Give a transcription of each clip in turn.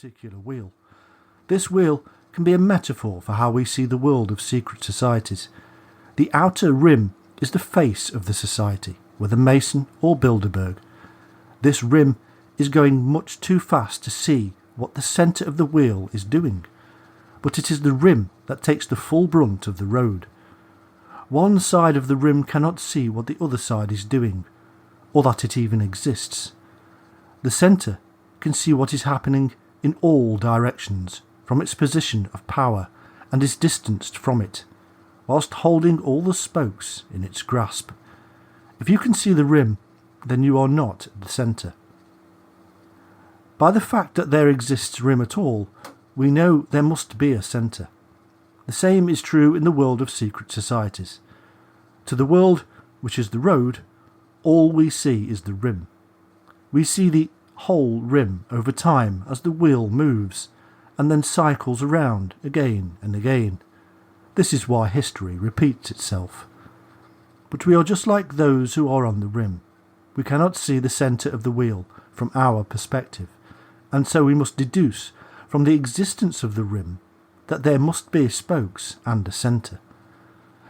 particular wheel. This wheel can be a metaphor for how we see the world of secret societies. The outer rim is the face of the society, whether Mason or Bilderberg. This rim is going much too fast to see what the centre of the wheel is doing, but it is the rim that takes the full brunt of the road. One side of the rim cannot see what the other side is doing, or that it even exists. The centre can see what is happening in all directions from its position of power and is distanced from it, whilst holding all the spokes in its grasp. If you can see the rim, then you are not the centre. By the fact that there exists rim at all, we know there must be a centre. The same is true in the world of secret societies. To the world, which is the road, all we see is the rim. We see the whole rim over time as the wheel moves, and then cycles around again and again. This is why history repeats itself. But we are just like those who are on the rim. We cannot see the centre of the wheel from our perspective, and so we must deduce from the existence of the rim that there must be spokes and a centre.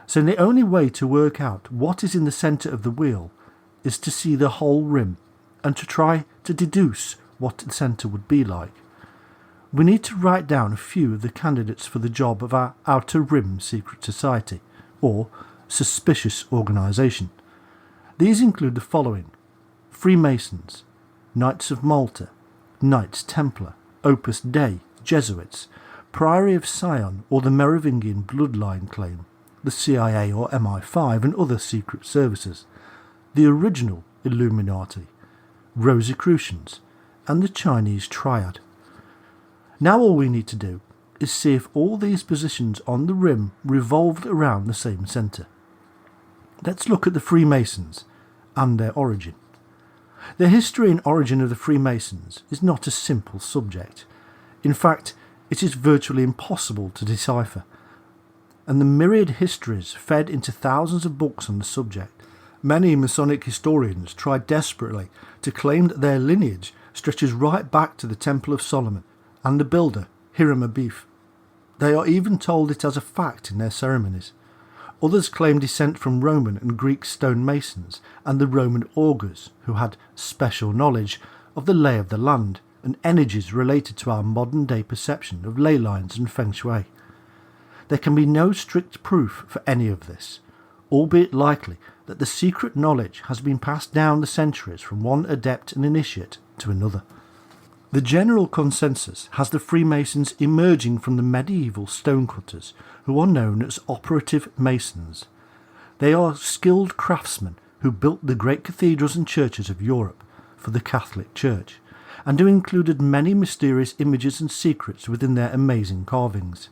So the only way to work out what is in the centre of the wheel is to see the whole rim and to try to deduce what the centre would be like. We need to write down a few of the candidates for the job of our outer rim secret society, or suspicious organisation. These include the following: Freemasons, Knights of Malta, Knights Templar, Opus Dei, Jesuits, Priory of Sion or the Merovingian bloodline claim, the CIA or MI5 and other secret services, the original Illuminati, Rosicrucians, and the Chinese Triad. Now all we need to do is see if all these positions on the rim revolved around the same centre. Let's look at the Freemasons and their origin. The history and origin of the Freemasons is not a simple subject. In fact, it is virtually impossible to decipher, and the myriad histories fed into thousands of books on the subject. Many Masonic historians try desperately to claim that their lineage stretches right back to the Temple of Solomon and the builder Hiram Abiff. They are even told it as a fact in their ceremonies. Others claim descent from Roman and Greek stonemasons and the Roman augurs, who had special knowledge of the lay of the land and energies related to our modern-day perception of ley lines and feng shui. There can be no strict proof for any of this, albeit likely that the secret knowledge has been passed down the centuries from one adept and initiate to another. The general consensus has the Freemasons emerging from the medieval stonecutters, who are known as operative masons. They are skilled craftsmen who built the great cathedrals and churches of Europe for the Catholic Church, and who included many mysterious images and secrets within their amazing carvings.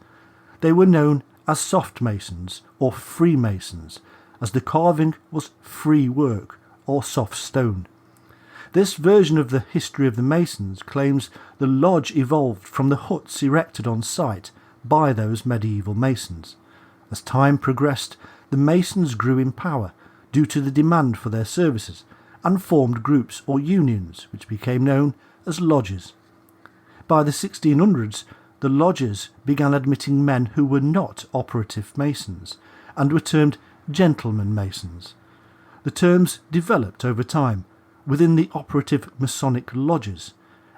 They were known as soft masons or Freemasons, as the carving was free work or soft stone. This version of the history of the Masons claims the lodge evolved from the huts erected on site by those medieval masons. As time progressed, the Masons grew in power due to the demand for their services and formed groups or unions which became known as lodges. By the 1600s, the lodges began admitting men who were not operative masons and were termed gentlemen masons. The terms developed over time within the operative Masonic lodges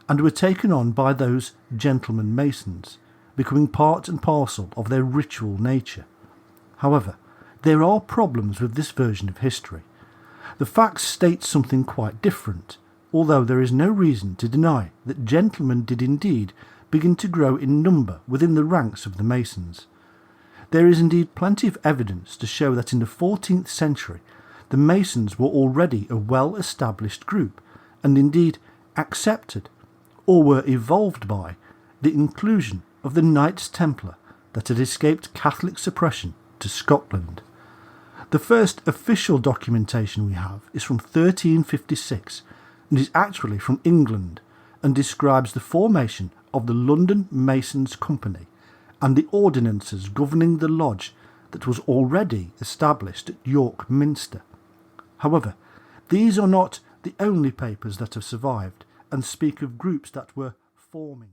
and were taken on by those gentlemen masons, becoming part and parcel of their ritual nature. However, there are problems with this version of history. The facts state something quite different, although there is no reason to deny that gentlemen did indeed begin to grow in number within the ranks of the Masons. There is indeed plenty of evidence to show that in the 14th century the Masons were already a well-established group, and indeed accepted, or were evolved by, the inclusion of the Knights Templar that had escaped Catholic suppression to Scotland. The first official documentation we have is from 1356 and is actually from England, and describes the formation of the London Masons' Company and the ordinances governing the lodge that was already established at York Minster. However, these are not the only papers that have survived and speak of groups that were forming.